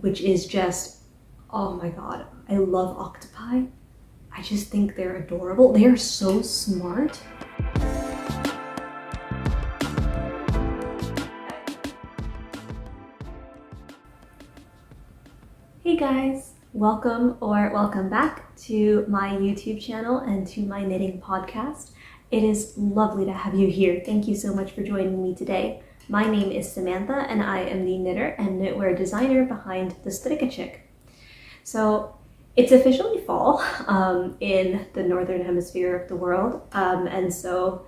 which is just, oh my god, I love octopi. I just think they're adorable. They are so smart. Hey guys, welcome back to my YouTube channel and to my knitting podcast. It is lovely to have you here. Thank you so much for joining me today. My name is Samantha and I am the knitter and knitwear designer behind the Strikkechick. So it's officially fall in the northern hemisphere of the world, and so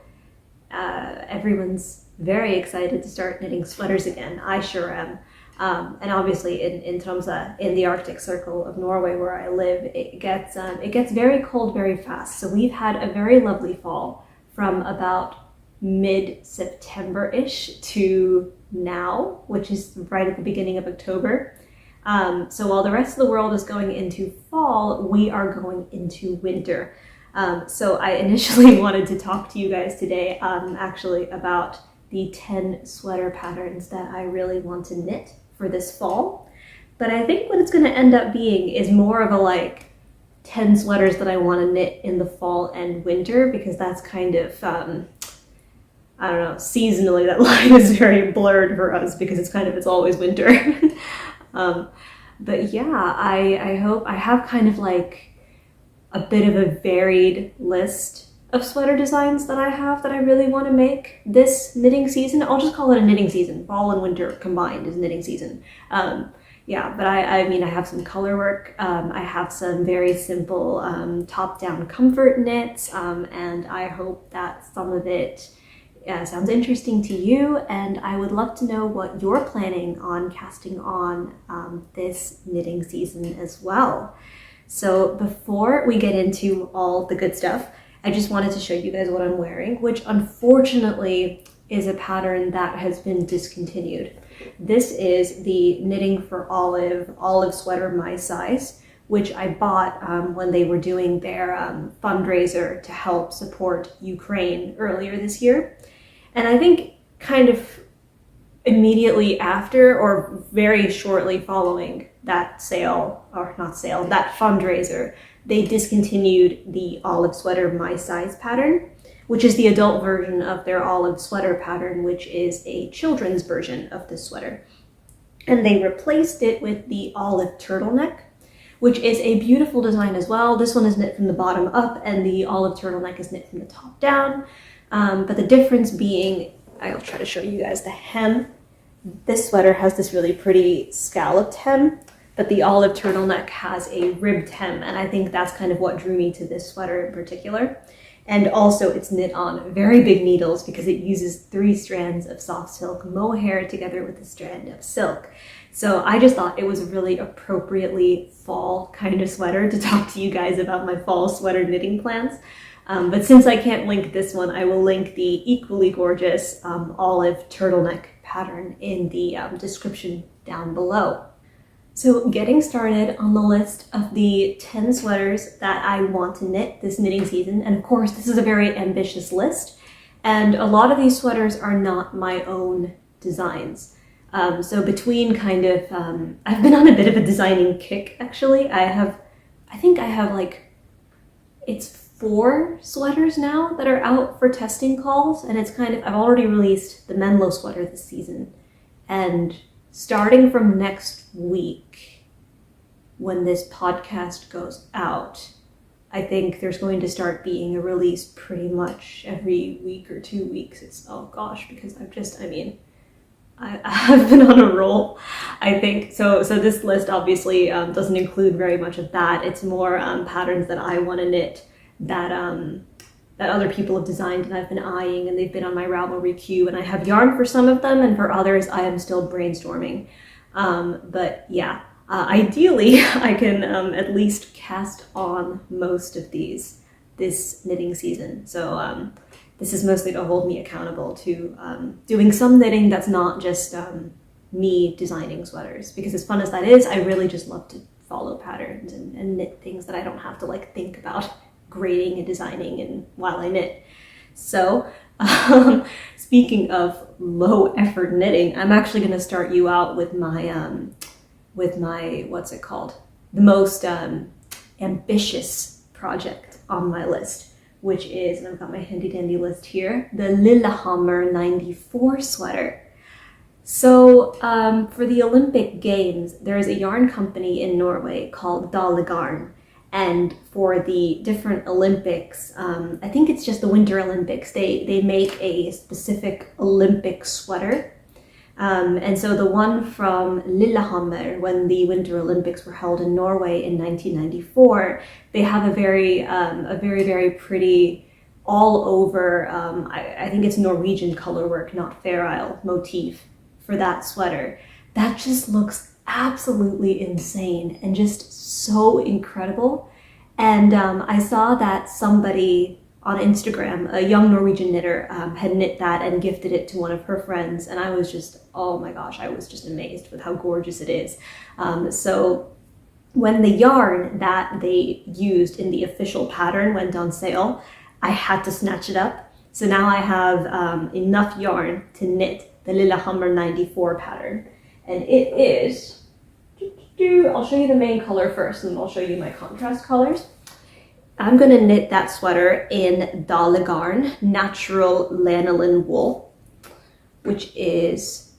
everyone's very excited to start knitting sweaters again. I sure am. And obviously in Tromsø, in the Arctic Circle of Norway where I live, it gets very cold very fast. So we've had a very lovely fall from about mid-September-ish to now, which is right at the beginning of October. So while the rest of the world is going into fall, we are going into winter. So I initially wanted to talk to you guys today actually about the 10 sweater patterns that I really want to knit for this fall. But I think what it's going to end up being is more of a like 10 sweaters that I want to knit in the fall and winter, because that's kind of, I don't know, seasonally that line is very blurred for us because it's always winter. But yeah, I hope I have kind of like a bit of a varied list of sweater designs that I really want to make this knitting season. I'll just call it a knitting season. Fall and winter combined is knitting season. Yeah, but I mean, I have some color work. I have some very simple top-down comfort knits, and I hope that some of it sounds interesting to you, and I would love to know what you're planning on casting on this knitting season as well. So before we get into all the good stuff, I just wanted to show you guys what I'm wearing, which unfortunately is a pattern that has been discontinued. This is the Knitting for Olive sweater my size, which I bought when they were doing their fundraiser to help support Ukraine earlier this year. And I think kind of immediately after or very shortly following that sale, or not sale, that fundraiser, they discontinued the olive sweater my size pattern, which is the adult version of their olive sweater pattern, which is a children's version of the sweater. And they replaced it with the olive turtleneck, which is a beautiful design as well. This one is knit from the bottom up and the olive turtleneck is knit from the top down. But the difference being, I'll try to show you guys the hem. This sweater has this really pretty scalloped hem, but the olive turtleneck has a ribbed hem, and I think that's kind of what drew me to this sweater in particular. And also it's knit on very big needles because it uses 3 strands of soft silk mohair together with a strand of silk. So I just thought it was a really appropriately fall kind of sweater to talk to you guys about my fall sweater knitting plans. But since I can't link this one, I will link the equally gorgeous olive turtleneck pattern in the description down below. So getting started on the list of the 10 sweaters that I want to knit this knitting season, and of course this is a very ambitious list, and a lot of these sweaters are not my own designs. So between kind of, I've been on a bit of a designing kick actually. I think I have like, it's 4 sweaters now that are out for testing calls, and it's kind of, I've already released the Menlo sweater this season, and starting from next week, when this podcast goes out, I think there's going to start being a release pretty much every week or 2 weeks. It's, oh gosh, because I've been on a roll, I think. So this list obviously doesn't include very much of that. It's more patterns that I want to knit that other people have designed and I've been eyeing, and they've been on my Ravelry queue, and I have yarn for some of them, and for others I am still brainstorming. But yeah, ideally I can at least cast on most of these this knitting season. So this is mostly to hold me accountable to doing some knitting that's not just me designing sweaters, because as fun as that is, I really just love to follow patterns and knit things that I don't have to like think about grading and designing and while I knit. So speaking of low effort knitting, I'm actually going to start you out with my with my, what's it called? The most ambitious project on my list, which is, and I've got my handy dandy list here, the Lillehammer 94 sweater. So for the Olympic Games, there is a yarn company in Norway called Dale Garn. And for the different Olympics, I think it's just the Winter Olympics, they make a specific Olympic sweater. And so the one from Lillehammer, when the Winter Olympics were held in Norway in 1994, they have a very, very pretty all over, I think it's Norwegian colorwork, not Fair Isle motif for that sweater. That just looks absolutely insane and just so incredible. And I saw that somebody on Instagram, a young Norwegian knitter, had knit that and gifted it to one of her friends, and I was just, oh my gosh, I was just amazed with how gorgeous it is. So when the yarn that they used in the official pattern went on sale, I had to snatch it up. So now I have enough yarn to knit the Lillehammer 94 pattern, and it is, I'll show you the main color first, and then I'll show you my contrast colors. I'm going to knit that sweater in Dale Garn natural lanolin wool, which is,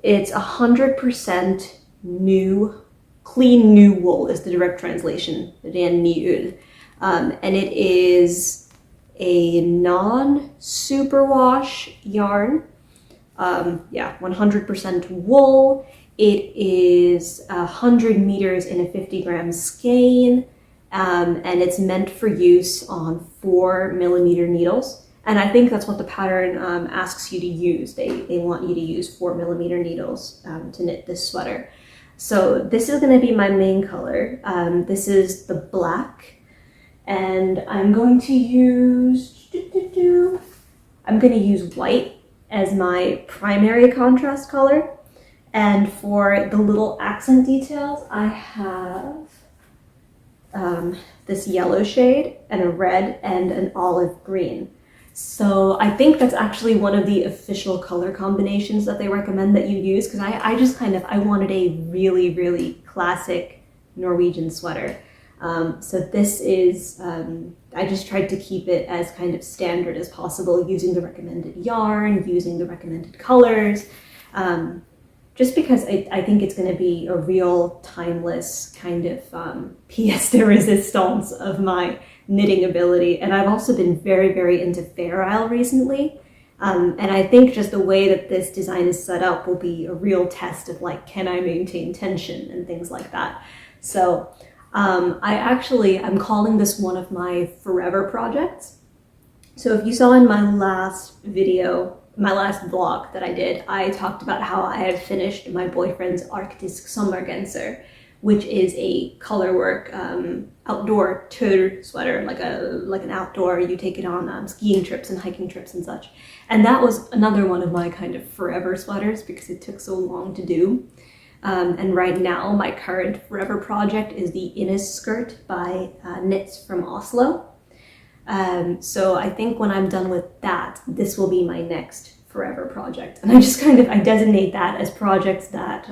it's 100% new, clean new wool is the direct translation, ren ny ull. And it is a non-superwash yarn. Yeah, 100% wool. It is 100 meters in a 50-gram skein, and it's meant for use on 4mm needles. And I think that's what the pattern asks you to use. They want you to use 4mm needles to knit this sweater. So this is going to be my main color. This is the black, and I'm going to use white as my primary contrast color. And for the little accent details, I have this yellow shade and a red and an olive green. So I think that's actually one of the official color combinations that they recommend that you use, because I just I wanted a really, really classic Norwegian sweater. So this is, I just tried to keep it as kind of standard as possible, using the recommended yarn, using the recommended colors, just because I think it's going to be a real timeless kind of pièce de résistance of my knitting ability. And I've also been very, very into Fair Isle recently. And I think just the way that this design is set up will be a real test of like, can I maintain tension and things like that. So I'm calling this one of my forever projects. So if you saw in my last video, my last vlog that I did, I talked about how I had finished my boyfriend's Arktisk Sommergenser, which is a colorwork outdoor tur sweater, like an outdoor, you take it on skiing trips and hiking trips and such. And that was another one of my kind of forever sweaters because it took so long to do. And right now, my current forever project is the Innes skirt by Knits from Oslo. So I think when I'm done with that, this will be my next forever project. And I designate that as projects that,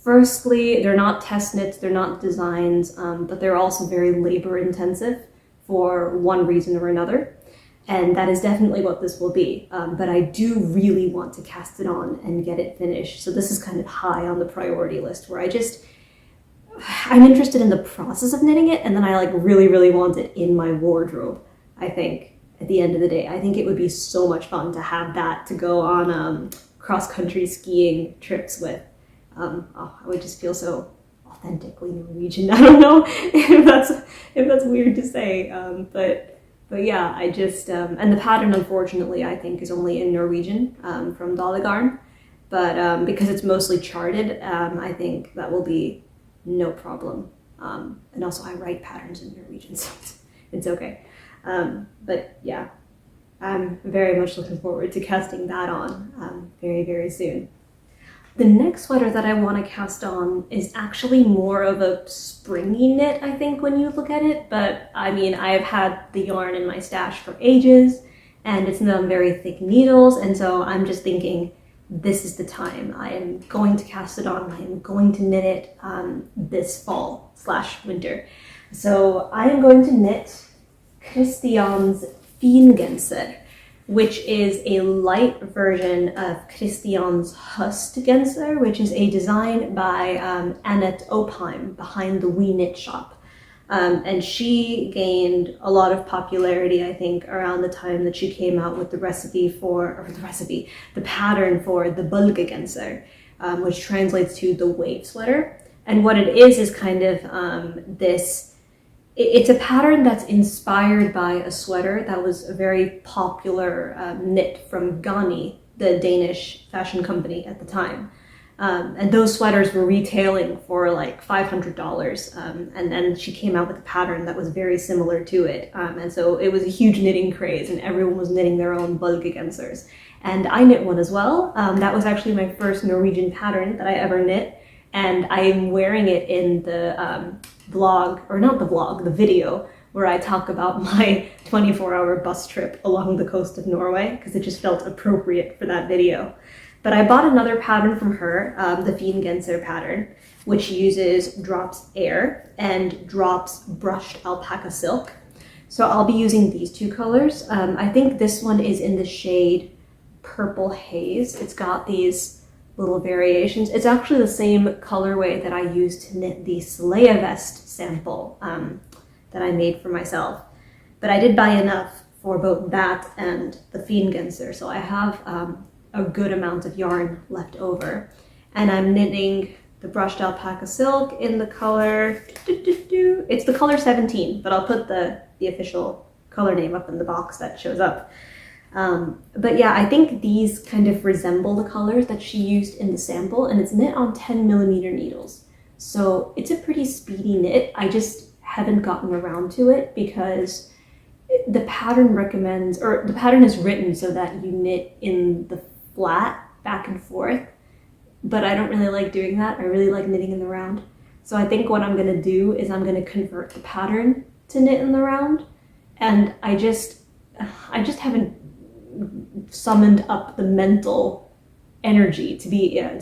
firstly, they're not test knits, they're not designs, but they're also very labor intensive for one reason or another. And that is definitely what this will be. But I do really want to cast it on and get it finished. So this is kind of high on the priority list, where I'm interested in the process of knitting it, and then I really, really want it in my wardrobe, I think, at the end of the day. I think it would be so much fun to have that to go on cross-country skiing trips with. I would just feel so authentically Norwegian. I don't know if that's weird to say, but yeah, I just, and the pattern, unfortunately, I think is only in Norwegian from Dale Garn, but because it's mostly charted, I think that will be no problem. And also I write patterns in Norwegian, so it's okay. But yeah, I'm very much looking forward to casting that on very, very soon. The next sweater that I want to cast on is actually more of a springy knit, I think, when you look at it. But I mean, I've had the yarn in my stash for ages, and it's done very thick needles, and so I'm just thinking, this is the time. I am going to cast it on. I am going to knit it this fall / winter. So I am going to knit Christian's Fingenser, which is a light version of Christian's Husk, which is a design by Annette Opheim behind the We Knit Shop. And she gained a lot of popularity, I think, around the time that she came out with the pattern for the Bølgegenser, which translates to the wave sweater. And what it is kind of it's a pattern that's inspired by a sweater that was a very popular knit from Gani, the Danish fashion company at the time. And those sweaters were retailing for like $500. And then she came out with a pattern that was very similar to it. And so it was a huge knitting craze and everyone was knitting their own Bølgegensers. And I knit one as well. That was actually my first Norwegian pattern that I ever knit. And I am wearing it in the the video where I talk about my 24-hour bus trip along the coast of Norway, because it just felt appropriate for that video. But I bought another pattern from her, the Fingenser pattern, which uses drops air and drops brushed alpaca silk. So I'll be using these two colors. I think this one is in the shade Purple Haze. It's got these little variations. It's actually the same colorway that I used to knit the Sleia vest sample that I made for myself. But I did buy enough for both that and the Fingenser, so I have a good amount of yarn left over. And I'm knitting the brushed alpaca silk in the color, it's the color 17, but I'll put the official color name up in the box that shows up. But yeah, I think these kind of resemble the colors that she used in the sample, and it's knit on 10mm needles. So it's a pretty speedy knit. I just haven't gotten around to it because the pattern recommends, or the pattern is written so that you knit in the flat back and forth, but I don't really like doing that. I really like knitting in the round. So I think what I'm going to do is I'm going to convert the pattern to knit in the round, and I just haven't summoned up the mental energy to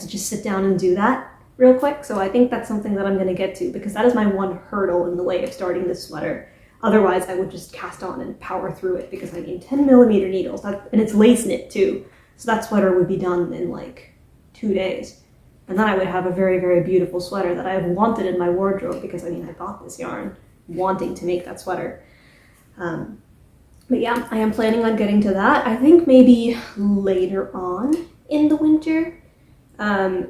just sit down and do that real quick. So I think that's something that I'm going to get to, because that is my one hurdle in the way of starting this sweater. Otherwise I would just cast on and power through it, because I need 10mm needles, and it's lace knit too. So that sweater would be done in like 2 days. And then I would have a very, very beautiful sweater that I have wanted in my wardrobe, because I bought this yarn wanting to make that sweater. But yeah, I am planning on getting to that. I think maybe later on in the winter,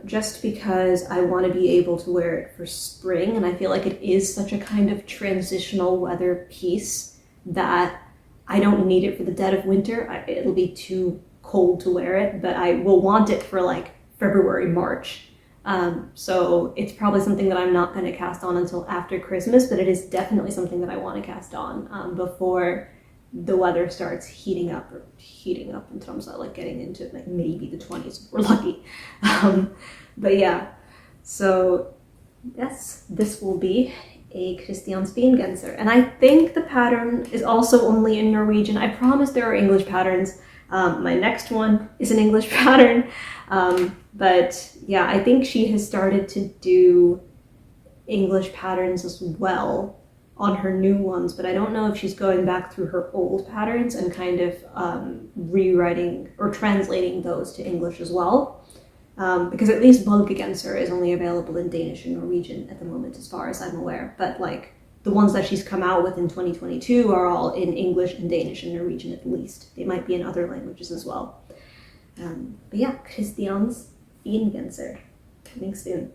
just because I want to be able to wear it for spring. And I feel like it is such a kind of transitional weather piece that I don't need it for the dead of winter. It'll be too cold to wear it, but I will want it for like February, March. So it's probably something that I'm not going to cast on until after Christmas, but it is definitely something that I want to cast on before the weather starts heating up in terms of like getting into like maybe the 20s if we're lucky. But yeah, so yes, this will be a Christian Fingenser, and I think the pattern is also only in Norwegian. I promise there are English patterns. My next one is an English pattern, but yeah, I think she has started to do English patterns as well on her new ones, but I don't know if she's going back through her old patterns and kind of rewriting or translating those to English as well, because at least Bølgegenser is only available in Danish and Norwegian at the moment as far as I'm aware, but like the ones that she's come out with in 2022 are all in English and Danish and Norwegian at least. They might be in other languages as well. But yeah, Christian's Fingenser, coming soon.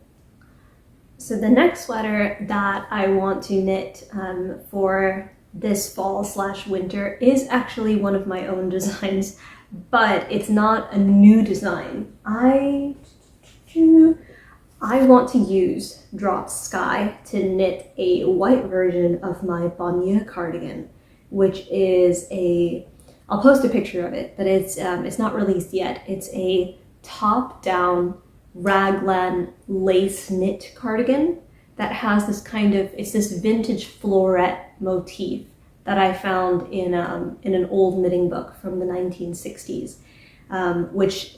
So the next sweater that I want to knit for this fall / winter is actually one of my own designs, but it's not a new design. I want to use Drop Sky to knit a white version of my Bonnieux Cardigan, which is I'll post a picture of it, but it's not released yet. It's a top-down raglan lace knit cardigan that has this it's this vintage floret motif that I found in an old knitting book from the 1960s, which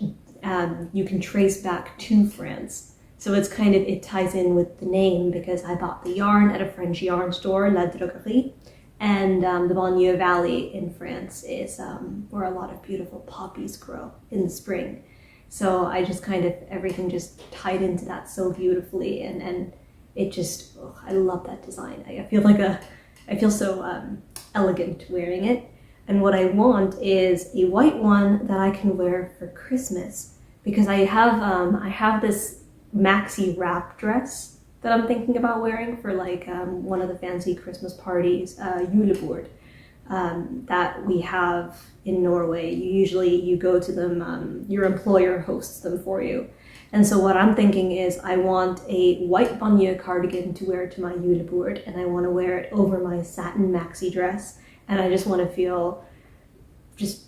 you can trace back to France. So it's kind of, it ties in with the name because I bought the yarn at a French yarn store, La Droguerie, and the Bonnieux Valley in France is where a lot of beautiful poppies grow in the spring. So I just kind of, everything just tied into that so beautifully, and it just, oh, I love that design. I feel so elegant wearing it. And what I want is a white one that I can wear for Christmas, because I have this maxi wrap dress that I'm thinking about wearing for like one of the fancy Christmas parties, julebord, that we have in Norway. You go to them, your employer hosts them for you. And so what I'm thinking is I want a white Bonnieux cardigan to wear to my julebord, and I want to wear it over my satin maxi dress, and I just want to feel just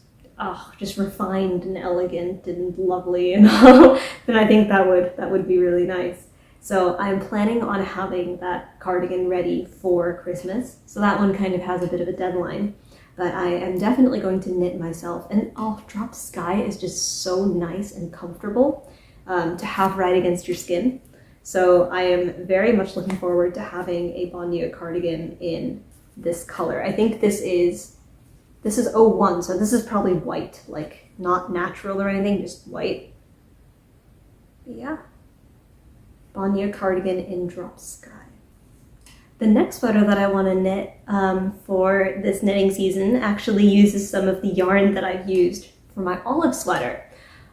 refined and elegant and lovely, and then I think that would be really nice. So I'm planning on having that cardigan ready for Christmas. So that one kind of has a bit of a deadline, but I am definitely going to knit myself. And drop sky is just so nice and comfortable to have right against your skin. So I am very much looking forward to having a Bonnieux cardigan in this color. I think this is 01, so this is probably white, like not natural or anything, just white. But yeah, Bonnieux cardigan in drop sky. The next sweater that I want to knit for this knitting season actually uses some of the yarn that I've used for my olive sweater.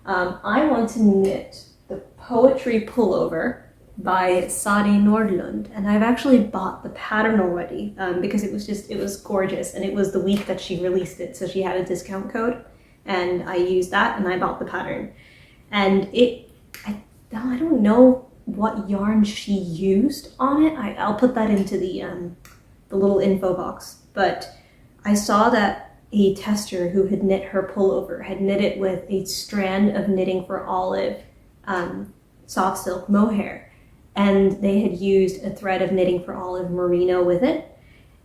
I want to knit the Poetry Pullover by Sari Nordlund, and I've actually bought the pattern already because it was gorgeous, and it was the week that she released it, so she had a discount code, and I used that and I bought the pattern. And I don't know what yarn she used on it. I'll put that into the little info box, but I saw that a tester who had knit her pullover had knit it with a strand of Knitting for Olive soft silk mohair, and they had used a thread of Knitting for Olive merino with it.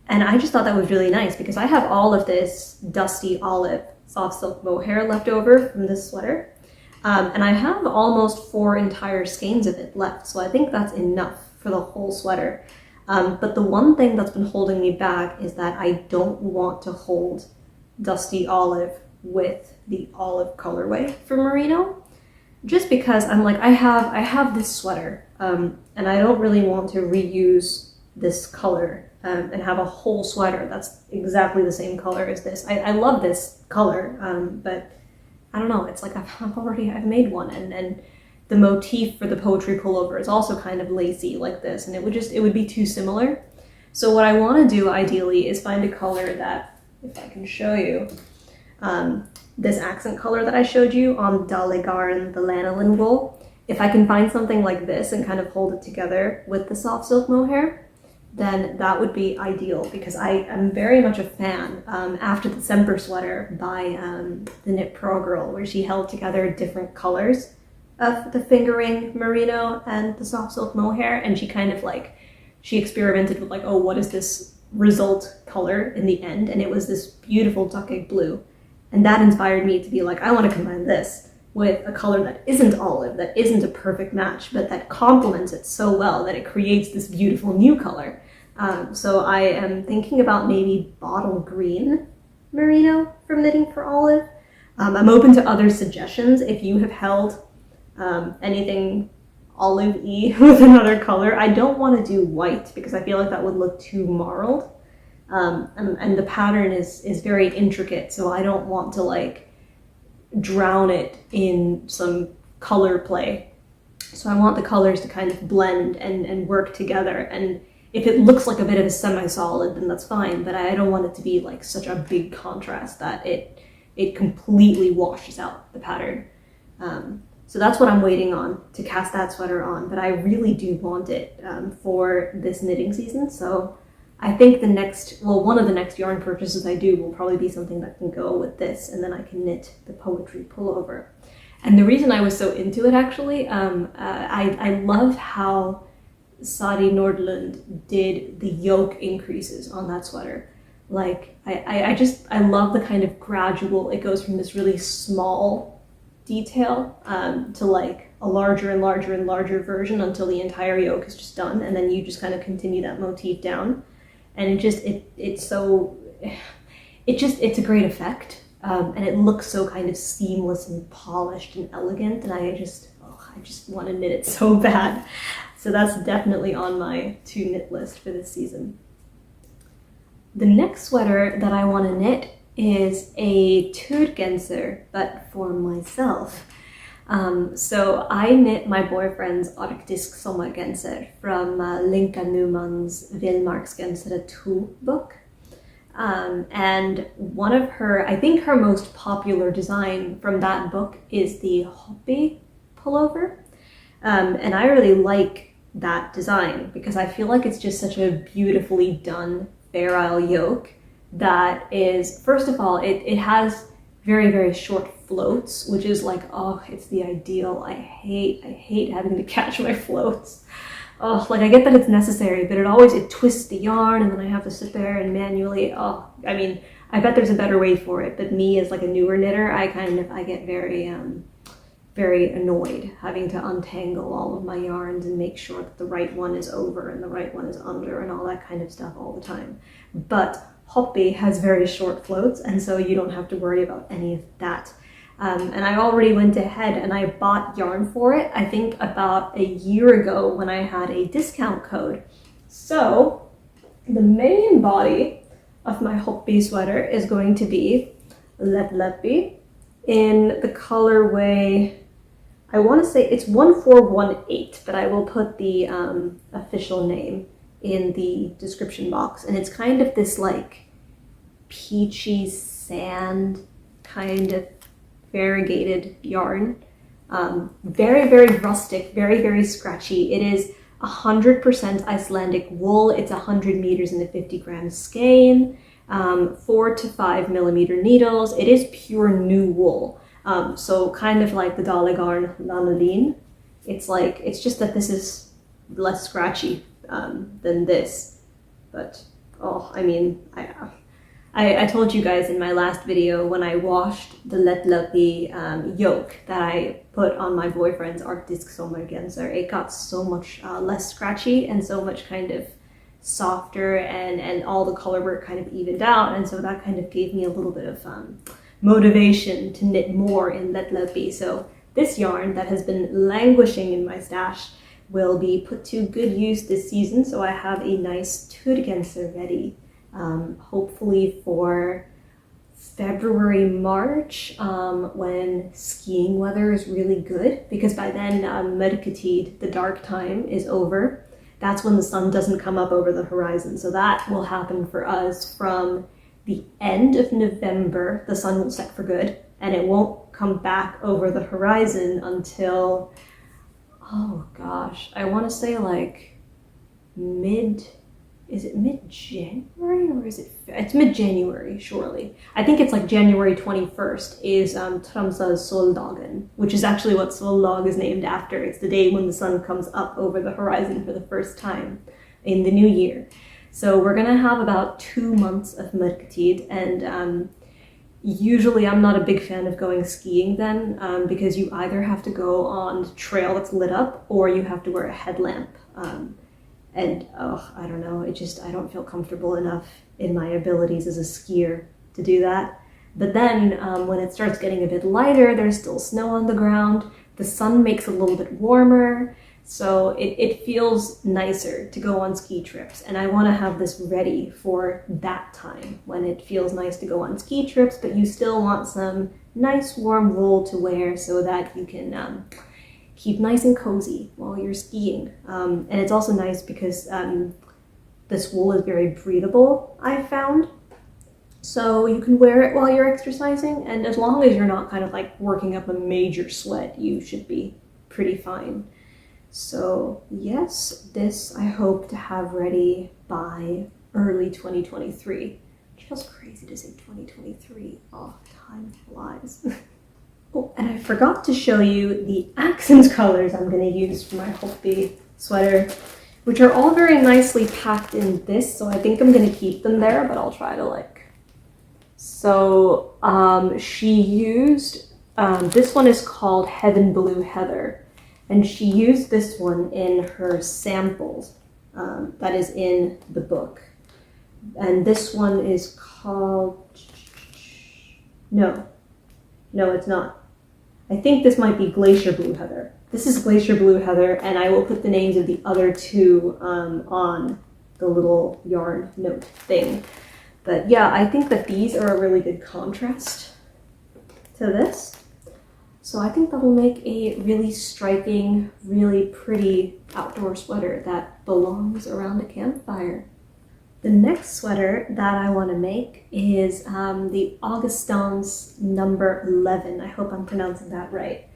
And I just thought that was really nice because I have all of this dusty olive soft silk mohair left over from this sweater. And I have almost 4 entire skeins of it left, so I think that's enough for the whole sweater. But the one thing that's been holding me back is that I don't want to hold dusty olive with the olive colorway for merino, just because I'm like, I have this sweater, and I don't really want to reuse this color and have a whole sweater that's exactly the same color as this. I love this color, but I don't know, it's like I've made one, and the motif for the Poetry Pullover is also kind of lacy like this, and it would be too similar. So what I want to do ideally is find a color that, if I can show you, this accent color that I showed you on Dalegarn, the lanolin wool, if I can find something like this and kind of hold it together with the soft silk mohair, then that would be ideal, because I am very much a fan after the Semper sweater by the Knit Pro Girl, where she held together different colors of the fingering merino and the soft silk mohair, and she kind of she experimented with oh, what is this result color in the end, and it was this beautiful duck egg blue. And that inspired me to be like, I want to combine this with a color that isn't olive, that isn't a perfect match, but that complements it so well that it creates this beautiful new color. So I am thinking about maybe bottle green merino from Knitting for Olive. I'm open to other suggestions. If you have held anything olive-y with another color, I don't want to do white because I feel like that would look too marled. And the pattern is very intricate, so I don't want to drown it in some color play. So I want the colors to kind of blend and work together, and if it looks like a bit of a semi-solid, then that's fine, but I don't want it to be such a big contrast that it completely washes out the pattern. So that's what I'm waiting on to cast that sweater on, but I really do want it for this knitting season. So I think one of the next yarn purchases I do will probably be something that can go with this, and then I can knit the Poetry Pullover. And the reason I was so into it, actually, I love how Sari Nordlund did the yoke increases on that sweater. I love the kind of gradual, it goes from this really small detail to like a larger and larger and larger version until the entire yoke is just done, and then you just kind of continue that motif down, and it's a great effect, and it looks so kind of seamless and polished and elegant, and I just want to knit it so bad. So that's definitely on my to knit list for this season. The next sweater that I want to knit is a turgenser, but for myself. So I knit my boyfriend's Arktisk sommergenser from Linka Newman's Vildmarksgensere 2 book. And one of her, I think her most popular design from that book is the Hopi Pullover. And I really like that design because I feel like it's just such a beautifully done Fair yoke that is, first of all, it has very, very short floats, which is like, oh, it's the ideal. I hate having to catch my floats. Oh, like I get that it's necessary, but it twists the yarn and then I have to sit there and manually, oh, I mean, I bet there's a better way for it, but me as like a newer knitter, I get very, very annoyed having to untangle all of my yarns and make sure that the right one is over and the right one is under and all that kind of stuff all the time. But Hopi has very short floats, and so you don't have to worry about any of that. And I already went ahead and I bought yarn for it, I think about a year ago when I had a discount code. So the main body of my Hopi sweater is going to be Läppi in the colorway, I want to say it's 1418, but I will put the official name in the description box. And it's kind of this like peachy sand kind of variegated yarn. Very, very rustic, very, very scratchy. It is 100% Icelandic wool. It's 100 meters in a 50-gram skein, 4 to 5 millimeter needles. It is pure new wool. So kind of like the Dalegarn lanolin. It's just that this is less scratchy than this. But, oh, I mean, I told you guys in my last video when I washed the Läppi yoke that I put on my boyfriend's Arktisk sommergenser, it got so much less scratchy and so much kind of softer, and all the color work kind of evened out, and so that kind of gave me a little bit of motivation to knit more in Läppi. So this yarn that has been languishing in my stash will be put to good use this season, so I have a nice turgenser ready, hopefully for February, March, when skiing weather is really good, because by then mørketid, the dark time, is over. That's when the sun doesn't come up over the horizon, so that will happen for us from the end of November. The sun will set for good, and it won't come back over the horizon until, oh gosh, I want to say like is it mid-January or is it's mid-January, surely. I think it's like January 21st is Tromsø's Soldagen, which is actually what Soldag is named after. It's the day when the sun comes up over the horizon for the first time in the new year. So we're gonna have about 2 months of mørketid, and usually I'm not a big fan of going skiing then, because you either have to go on the trail that's lit up or you have to wear a headlamp. And oh, I don't know, I don't feel comfortable enough in my abilities as a skier to do that. But then when it starts getting a bit lighter, there's still snow on the ground, the sun makes it a little bit warmer, so it feels nicer to go on ski trips. And I want to have this ready for that time when it feels nice to go on ski trips, but you still want some nice warm wool to wear so that you can keep nice and cozy while you're skiing. And it's also nice because this wool is very breathable, I've found. So you can wear it while you're exercising, and as long as you're not kind of like working up a major sweat, you should be pretty fine. So yes, this I hope to have ready by early 2023. It feels crazy to say 2023. Oh, time flies. Oh, and I forgot to show you the accent colors I'm going to use for my Hopi sweater, which are all very nicely packed in this, so I think I'm going to keep them there, but I'll try to like... So she used This one is called Heaven Blue Heather, and she used this one in her samples that is in the book. And this one is called, no, it's not. I think this might be Glacier Blue Heather. This is Glacier Blue Heather, and I will put the names of the other two on the little yarn note thing. But yeah, I think that these are a really good contrast to this. So I think that will make a really striking, really pretty outdoor sweater that belongs around a campfire. The next sweater that I want to make is the Augustins number 11. I hope I'm pronouncing that right.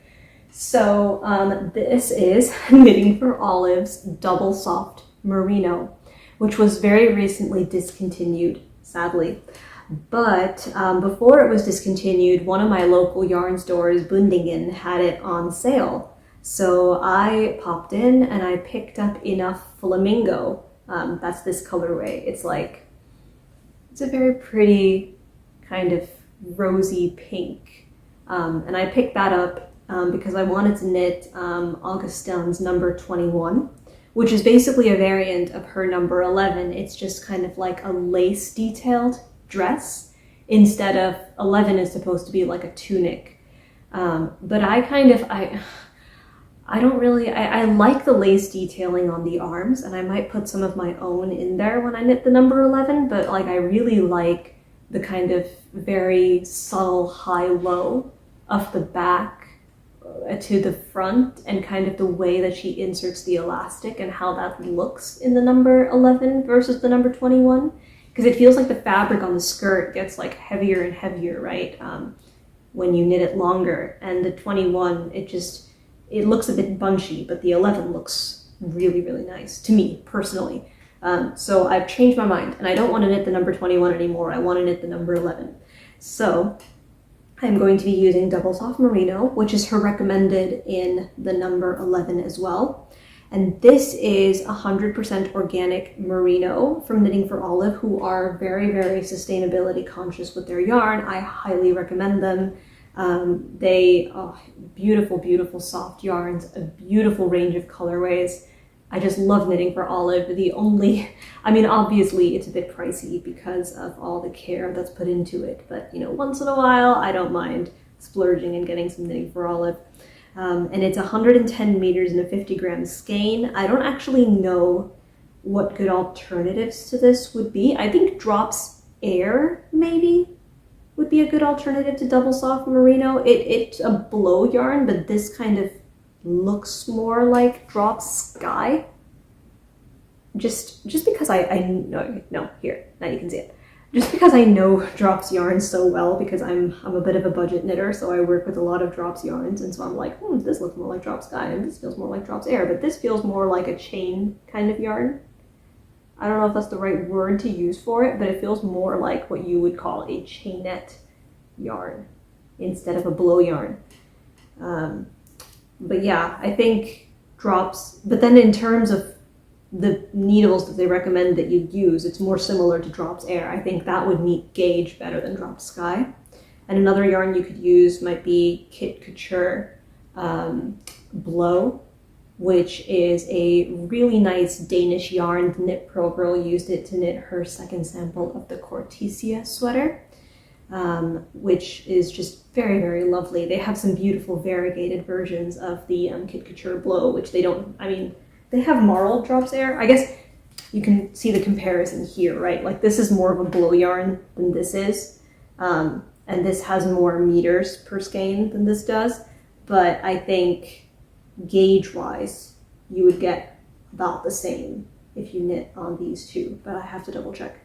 So this is Knitting for Olive's Double Soft Merino, which was very recently discontinued, sadly. But before it was discontinued, one of my local yarn stores, Bundingen, had it on sale. So I popped in and I picked up enough flamingo. That's this colorway. It's a very pretty kind of rosy pink. And I picked that up because I wanted to knit Augustin's number 21, which is basically a variant of her number 11. It's just kind of like a lace detailed dress instead of 11 is supposed to be like a tunic. But I like the lace detailing on the arms, and I might put some of my own in there when I knit the number 11, but like I really like the kind of very subtle high-low of the back to the front, and kind of the way that she inserts the elastic and how that looks in the number 11 versus the number 21. Because it feels like the fabric on the skirt gets like heavier and heavier, right? When you knit it longer. And the 21, it looks a bit bunchy, but the 11 looks really, really nice to me personally. So I've changed my mind, and I don't want to knit the number 21 anymore. I want to knit the number 11. So I'm going to be using Double Soft Merino, which is her recommended in the number 11 as well. And this is 100% organic merino from Knitting for Olive, who are very, very sustainability conscious with their yarn. I highly recommend them. They are beautiful, beautiful soft yarns, a beautiful range of colorways. I just love Knitting for Olive. Obviously it's a bit pricey because of all the care that's put into it, but once in a while, I don't mind splurging and getting some Knitting for Olive. And it's 110 meters and a 50 gram skein. I don't actually know what good alternatives to this would be. I think Drops Air maybe would be a good alternative to Double Soft Merino. It's a blow yarn, but this kind of looks more like Drops Sky. Just because here, now you can see it. Just because I know Drops yarn so well, because I'm a bit of a budget knitter, so I work with a lot of Drops yarns, and so I'm like, this looks more like Drops Sky, and this feels more like Drops Air, but this feels more like a chain kind of yarn. I don't know if that's the right word to use for it, but it feels more like what you would call a chainette yarn instead of a blow yarn. But yeah, I think Drops, but then in terms of the needles that they recommend that you use, it's more similar to Drops Air. I think that would meet gauge better than Drops Sky. And another yarn you could use might be Kit Couture Blow, which is a really nice Danish yarn. The Knit Pro Girl used it to knit her second sample of the Cortesia sweater, which is just very, very lovely. They have some beautiful variegated versions of the Kit Couture Blow, which they have marled Drops Air. I guess you can see the comparison here, right? Like this is more of a blow yarn than this is. And this has more meters per skein than this does. But I think gauge-wise, you would get about the same if you knit on these two, but I have to double check.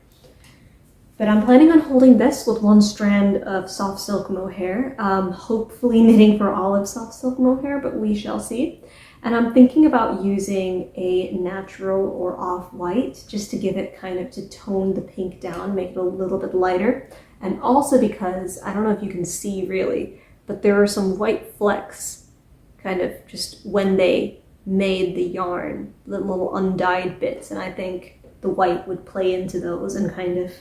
But I'm planning on holding this with one strand of soft silk mohair, hopefully Knitting for Olive soft silk mohair, but we shall see. And I'm thinking about using a natural or off-white just to give it to tone the pink down, make it a little bit lighter. And also because, I don't know if you can see really, but there are some white flecks kind of just when they made the yarn, the little undyed bits. And I think the white would play into those and kind of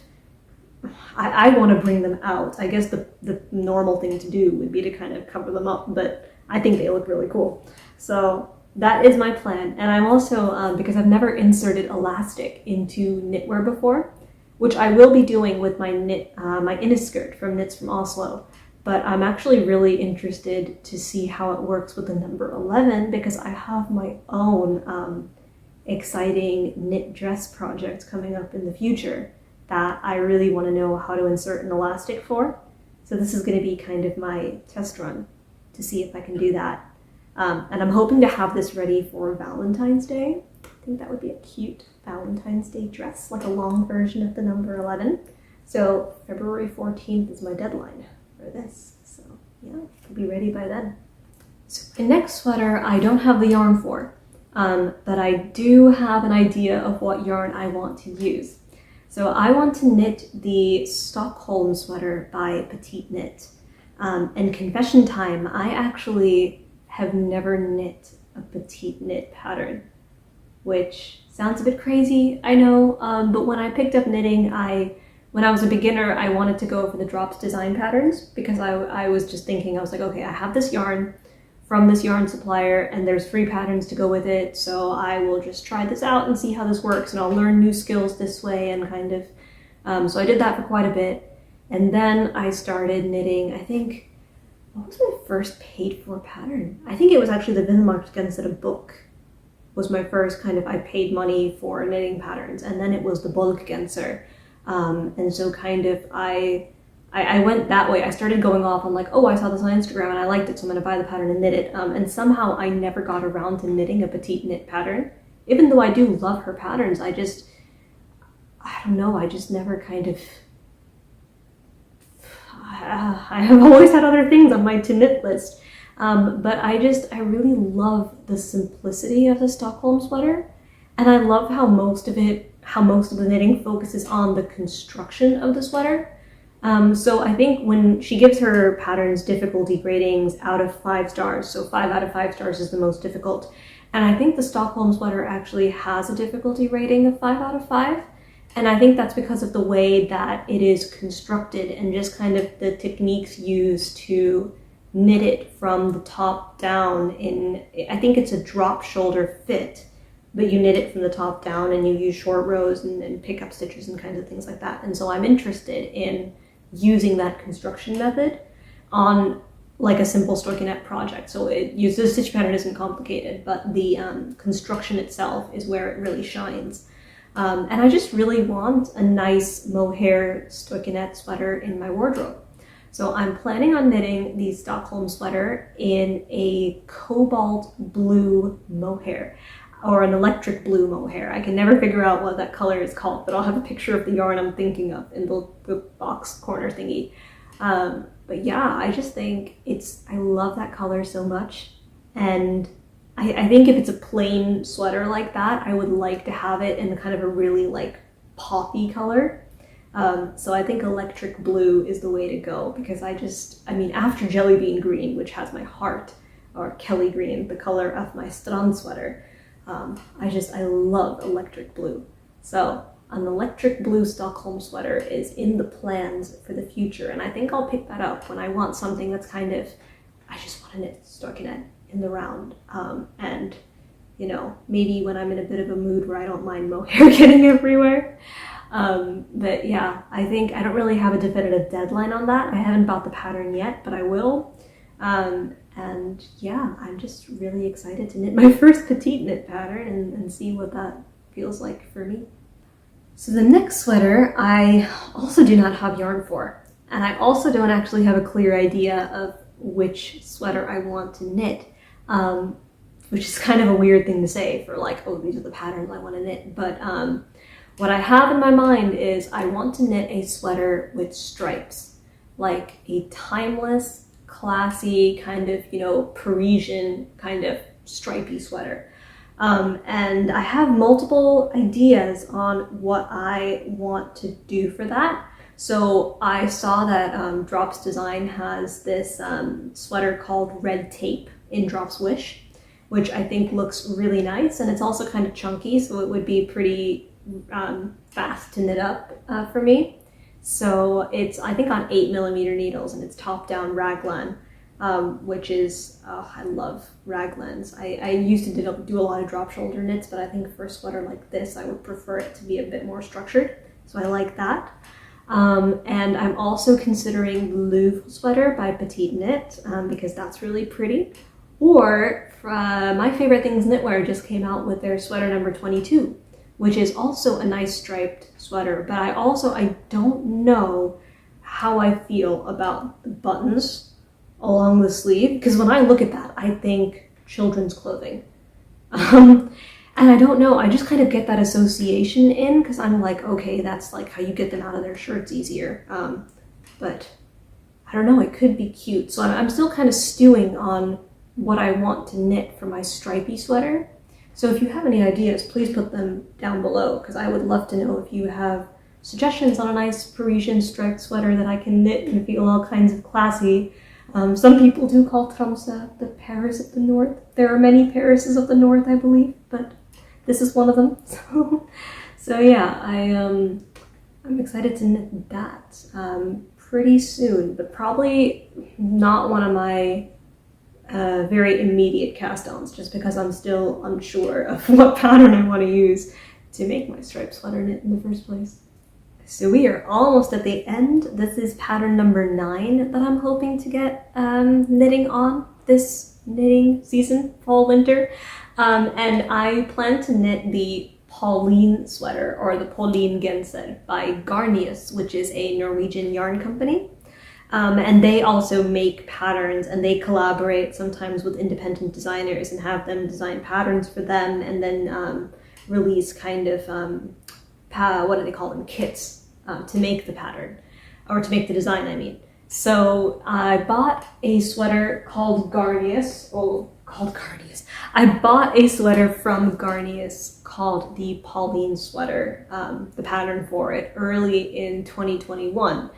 I want to bring them out. I guess the normal thing to do would be to kind of cover them up, but I think they look really cool. So that is my plan. And I'm also, because I've never inserted elastic into knitwear before, which I will be doing with my my Inniskirt from Knits from Oslo. But I'm actually really interested to see how it works with the number 11, because I have my own exciting knit dress project coming up in the future that I really want to know how to insert an elastic for. So this is going to be kind of my test run to see if I can do that. And I'm hoping to have this ready for Valentine's Day. I think that would be a cute Valentine's Day dress, like a long version of the number 11. So February 14th is my deadline for this. So yeah, it'll be ready by then. So the next sweater I don't have the yarn for, but I do have an idea of what yarn I want to use. So I want to knit the Stockholm Sweater by Petite Knit. And confession time, I actually have never knit a Petite Knit pattern, which sounds a bit crazy, I know, but when I picked up knitting, when I was a beginner, I wanted to go for the drops design patterns, because I was just thinking, I was like, okay, I have this yarn from this yarn supplier and there's free patterns to go with it, so I will just try this out and see how this works, and I'll learn new skills this way, and kind of, so I did that for quite a bit. And then I started knitting, I think, what was my first paid for pattern? I think it was actually the Vildmarksgenser book was my first kind of, I paid money for knitting patterns, and then it was the Bulkgenser. And so kind of I went that way. I started going off on like, oh, I saw this on Instagram and I liked it, so I'm going to buy the pattern and knit it. And somehow I never got around to knitting a Petite Knit pattern. Even though I do love her patterns, I don't know, I just never kind of, I have always had other things on my to knit list. But I really love the simplicity of the Stockholm Sweater. And I love how most of the knitting focuses on the construction of the sweater. So I think when she gives her patterns difficulty ratings out of 5 stars, so 5 out of 5 stars is the most difficult. And I think the Stockholm Sweater actually has a difficulty rating of 5 out of 5. And I think that's because of the way that it is constructed and just kind of the techniques used to knit it from the top down I think it's a drop shoulder fit, but you knit it from the top down and you use short rows and pick up stitches and kinds of things like that. And so I'm interested in using that construction method on like a simple stockinette project. So the stitch pattern isn't complicated, but the construction itself is where it really shines. And I just really want a nice mohair stockinette sweater in my wardrobe. So I'm planning on knitting the Stockholm Sweater in a cobalt blue mohair, or an electric blue mohair. I can never figure out what that color is called, but I'll have a picture of the yarn I'm thinking of in the box corner thingy. But yeah, I just think I love that color so much. And I think if it's a plain sweater like that, I would like to have it in kind of a really like poppy color. So I think electric blue is the way to go, because after jelly bean green, which has my heart, or Kelly green, the color of my Strand sweater, I love electric blue. So an electric blue Stockholm Sweater is in the plans for the future, and I think I'll pick that up when I want something that's kind of, I just want to knit stockinette in the round, and maybe when I'm in a bit of a mood where I don't mind mohair getting everywhere. But yeah, I think I don't really have a definitive deadline on that. I haven't bought the pattern yet, but I will. And yeah, I'm just really excited to knit my first Petite Knit pattern and see what that feels like for me. So the next sweater I also do not have yarn for, and I also don't actually have a clear idea of which sweater I want to knit, which is kind of a weird thing to say for like, oh, these are the patterns I want to knit. But what I have in my mind is I want to knit a sweater with stripes, like a timeless, classy kind of, Parisian kind of stripy sweater. And I have multiple ideas on what I want to do for that. So I saw that Drops Design has this sweater called Red Tape in Drops Wish, which I think looks really nice, and it's also kind of chunky, so it would be pretty fast to knit up for me. So it's, I think, on 8mm needles, and it's top-down raglan, which is, oh, I love raglans. I used to do a lot of drop shoulder knits, but I think for a sweater like this, I would prefer it to be a bit more structured. So I like that. And I'm also considering the Louvre sweater by Petite Knit, because that's really pretty. Or my favorite things knitwear just came out with their sweater number 22, which is also a nice striped sweater. But I don't know how I feel about the buttons along the sleeve, because when I look at that, I think children's clothing. And I don't know, I just kind of get that association in, because I'm like, okay, that's like how you get them out of their shirts easier. But I don't know, it could be cute. So I'm still kind of stewing on what I want to knit for my stripy sweater. So if you have any ideas, please put them down below, because I would love to know if you have suggestions on a nice Parisian striped sweater that I can knit and feel all kinds of classy. Some people do call Tromsø the Paris of the North. There are many Parises of the North, I believe, but this is one of them. So yeah, I'm excited to knit that pretty soon, but probably not one of my very immediate cast-ons, just because I'm still unsure of what pattern I want to use to make my striped sweater knit in the first place. So we are almost at the end. This is pattern number 9 that I'm hoping to get knitting on this knitting season, fall, winter. And I plan to knit the Pauline Sweater, or the Pauline Genser by Garnius, which is a Norwegian yarn company. And they also make patterns, and they collaborate sometimes with independent designers and have them design patterns for them, and then release kind of, what do they call them, kits to make the pattern, or to make the design, I mean. So I bought a sweater called Garnius, I bought a sweater from Garnius called the Pauline Sweater, the pattern for it, early in 2021.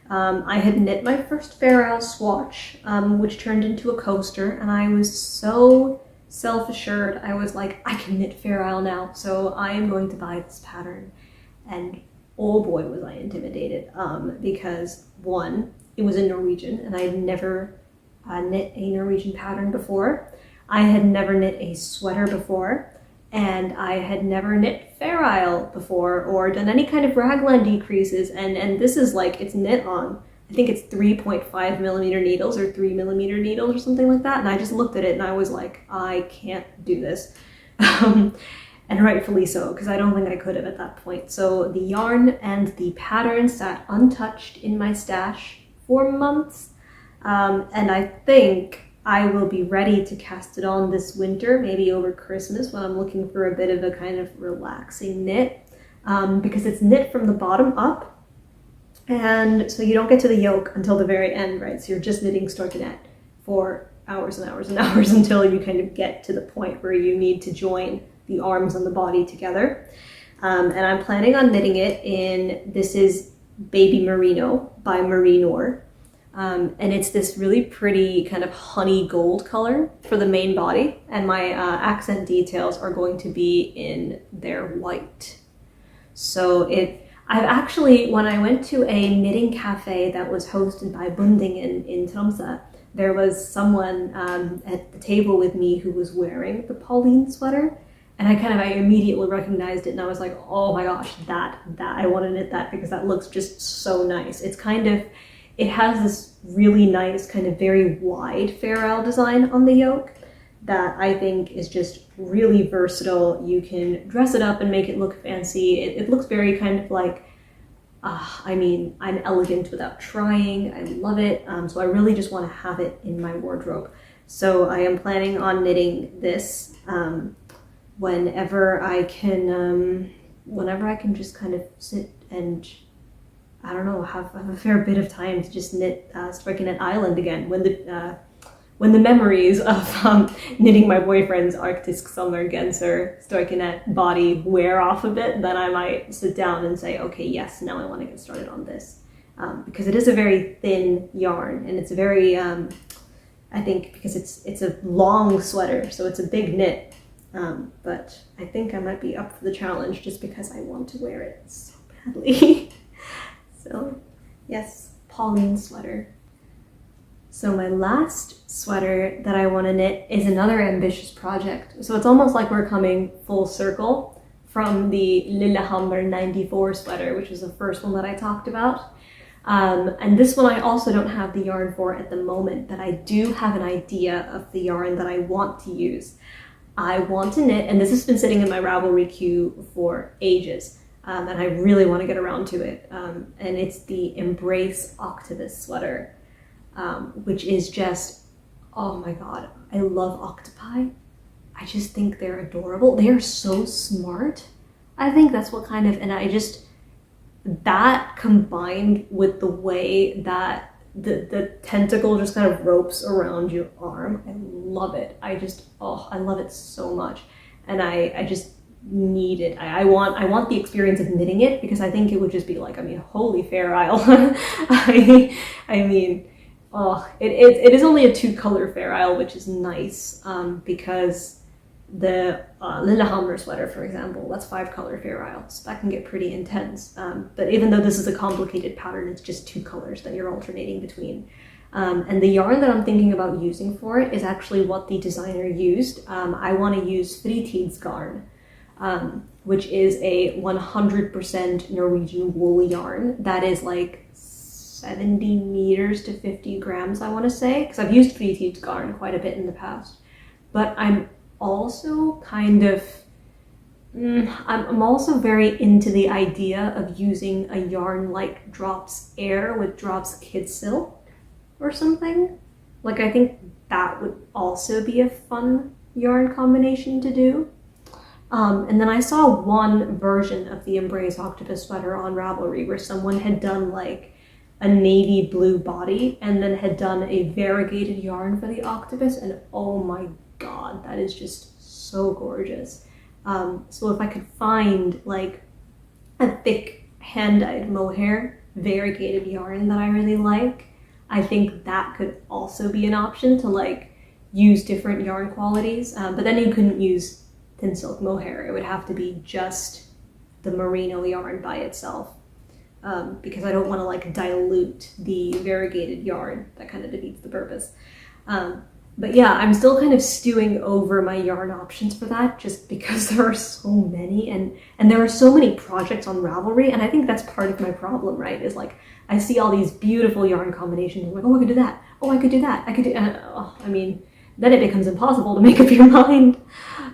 I had knit my first Fair Isle swatch, which turned into a coaster, and I was so self-assured. I was like, I can knit Fair Isle now, so I am going to buy this pattern. And oh boy, was I intimidated, because one, it was in Norwegian, and I had never knit a Norwegian pattern before. I had never knit a sweater before, and I had never knit Fair Isle before, or done any kind of raglan decreases, and this is like, it's knit on, I think it's 3.5mm needles, or 3mm needles, or something like that, and I just looked at it and I was like, I can't do this. And rightfully so, because I don't think I could have at that point. So the yarn and the pattern sat untouched in my stash for months, and I think I will be ready to cast it on this winter, maybe over Christmas, when I'm looking for a bit of a kind of relaxing knit, because it's knit from the bottom up, and so you don't get to the yoke until the very end, right? So you're just knitting stockinette for hours and hours and hours until you kind of get to the point where you need to join the arms and the body together. And I'm planning on knitting it in, this is Baby Merino by Marinor. And it's this really pretty kind of honey gold color for the main body, and my accent details are going to be in their white. So I've actually, when I went to a knitting cafe that was hosted by Bundingen in Tromsø, there was someone at the table with me who was wearing the Pauline sweater, and I immediately recognized it, and I was like, oh my gosh, that I want to knit that, because that looks just so nice. It's kind of, it has this really nice kind of very wide Fair Isle design on the yoke that I think is just really versatile. You can dress it up and make it look fancy. It looks very kind of like, I mean, I'm elegant without trying. I love it. So I really just want to have it in my wardrobe. So I am planning on knitting this whenever I can just kind of sit and, I don't know, have a fair bit of time to just knit Strikkechick Island again, when the memories of knitting my boyfriend's Arctic Summer Genser Strikkechick body wear off a bit, then I might sit down and say, okay, yes, now I want to get started on this. Because it is a very thin yarn, and it's a very, I think, because it's a long sweater, so it's a big knit. But I think I might be up for the challenge just because I want to wear it so badly. So yes, Pauline Sweater. So my last sweater that I want to knit is another ambitious project. So it's almost like we're coming full circle from the Lillehammer 94 sweater, which was the first one that I talked about. And this one I also don't have the yarn for at the moment, but I do have an idea of the yarn that I want to use. I want to knit, and this has been sitting in my Ravelry queue for ages, and I really want to get around to it. And it's the Embrace Octopus sweater, which is just, oh my god, I love octopi. I just think they're adorable. They are so smart. I think that's what kind of, and I just, that combined with the way that the tentacle just kind of ropes around your arm, I love it. I just, oh, I love it so much. And I just need it. I want the experience of knitting it, because I think it would just be like, I mean, holy fair isle. I mean, oh, it is only a 2-color fair isle, which is nice, because the Lillehammer sweater, for example, that's 5-color fair isle, so that can get pretty intense. But even though this is a complicated pattern, it's just 2 colors that you're alternating between. And the yarn that I'm thinking about using for it is actually what the designer used. I want to use fritidsgarn, which is a 100% Norwegian wool yarn that is like 70 meters to 50 grams, I want to say, because I've used fritidsgarn quite a bit in the past. But I'm also kind of, I'm also very into the idea of using a yarn like Drops Air with Drops Kid Silk or something. Like, I think that would also be a fun yarn combination to do. And then I saw one version of the Embrace Octopus sweater on Ravelry where someone had done like a navy blue body and then had done a variegated yarn for the octopus, and oh my god, that is just so gorgeous. So if I could find like a thick hand-dyed mohair variegated yarn that I really like, I think that could also be an option to like use different yarn qualities. But then you couldn't use thin silk mohair. It would have to be just the merino yarn by itself, because I don't want to like dilute the variegated yarn. That kind of defeats the purpose. But yeah, I'm still kind of stewing over my yarn options for that, just because there are so many, and there are so many projects on Ravelry, and I think that's part of my problem, right? Is like, I see all these beautiful yarn combinations, I'm like, oh, I could do that, oh, I could do that, I could do, oh, I mean, then it becomes impossible to make up your mind.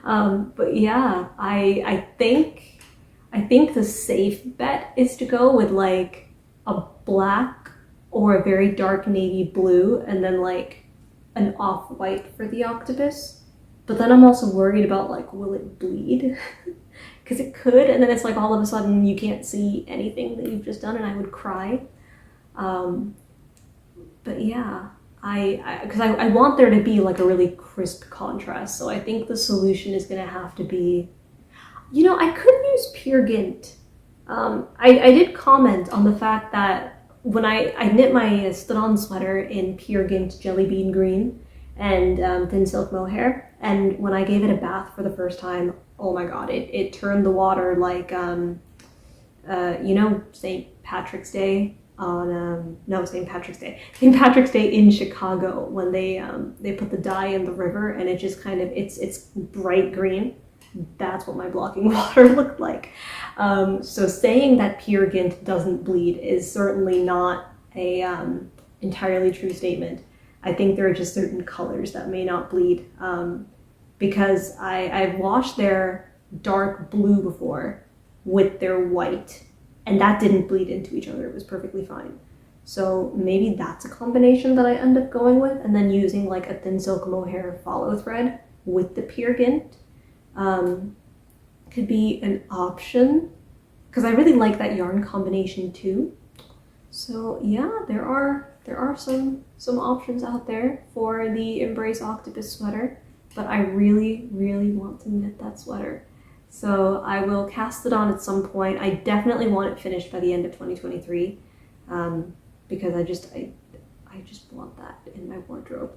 But yeah, I think the safe bet is to go with like a black or a very dark navy blue, and then like an off-white for the octopus. But then I'm also worried about like, will it bleed? Because it could, and then it's like all of a sudden you can't see anything that you've just done, and I would cry. But yeah, because I want there to be like a really crisp contrast, so I think the solution is gonna have to be, you know, I could use Peer Gynt. I did comment on the fact that when I knit my Stockholm Sweater in Peer Gynt Jelly Bean Green and thin silk mohair, and when I gave it a bath for the first time, oh my god, it turned the water like, you know, St. Patrick's Day on, no, St. Patrick's Day in Chicago, when they put the dye in the river, and it just kind of, it's bright green. That's what my blocking water looked like. So saying that Peer Gynt doesn't bleed is certainly not a entirely true statement. I think there are just certain colors that may not bleed, because I've washed their dark blue before with their white, and that didn't bleed into each other. It was perfectly fine. So maybe that's a combination that I end up going with, and then using like a thin silk mohair follow thread with the Peer Gynt. Could be an option, because I really like that yarn combination too. So yeah, there are some options out there for the Embrace Octopus sweater, but I really want to knit that sweater. So I will cast it on at some point. I definitely want it finished by the end of 2023, because I just want that in my wardrobe.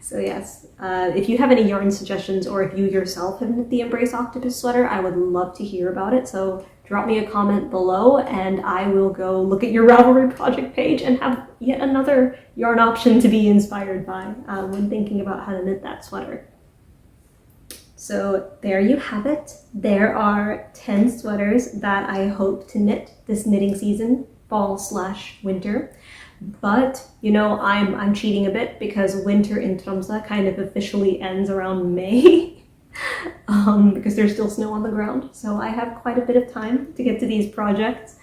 So yes, if you have any yarn suggestions, or if you yourself have knit the Embrace Octopus sweater, I would love to hear about it. So drop me a comment below and I will go look at your Ravelry project page and have yet another yarn option to be inspired by when thinking about how to knit that sweater. So there you have it. There are 10 sweaters that I hope to knit this knitting season, fall/winter. But, you know, I'm cheating a bit because winter in Tromsø kind of officially ends around May. Because there's still snow on the ground, so I have quite a bit of time to get to these projects,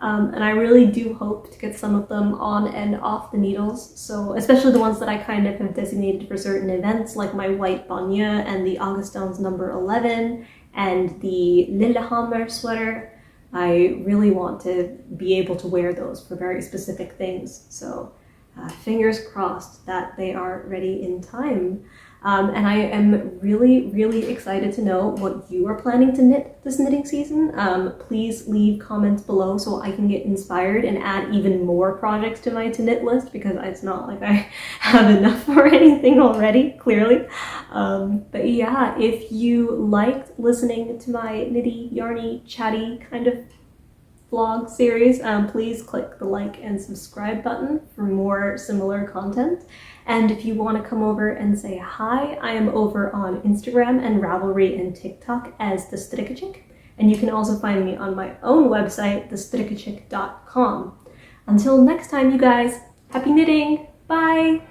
and I really do hope to get some of them on and off the needles, so especially the ones that I kind of have designated for certain events, like my white Bonnieux and the Augustin's number 11 and the Lillehammer sweater. I really want to be able to wear those for very specific things, so fingers crossed that they are ready in time. And I am really, really excited to know what you are planning to knit this knitting season. Please leave comments below so I can get inspired and add even more projects to my to knit list, because it's not like I have enough or anything already, clearly. But yeah, if you liked listening to my knitty, yarny, chatty kind of vlog series, please click the like and subscribe button for more similar content. And if you want to come over and say hi, I am over on Instagram and Ravelry and TikTok as the Strikkechick. And you can also find me on my own website, thestrikkechick.com. Until next time, you guys, happy knitting! Bye!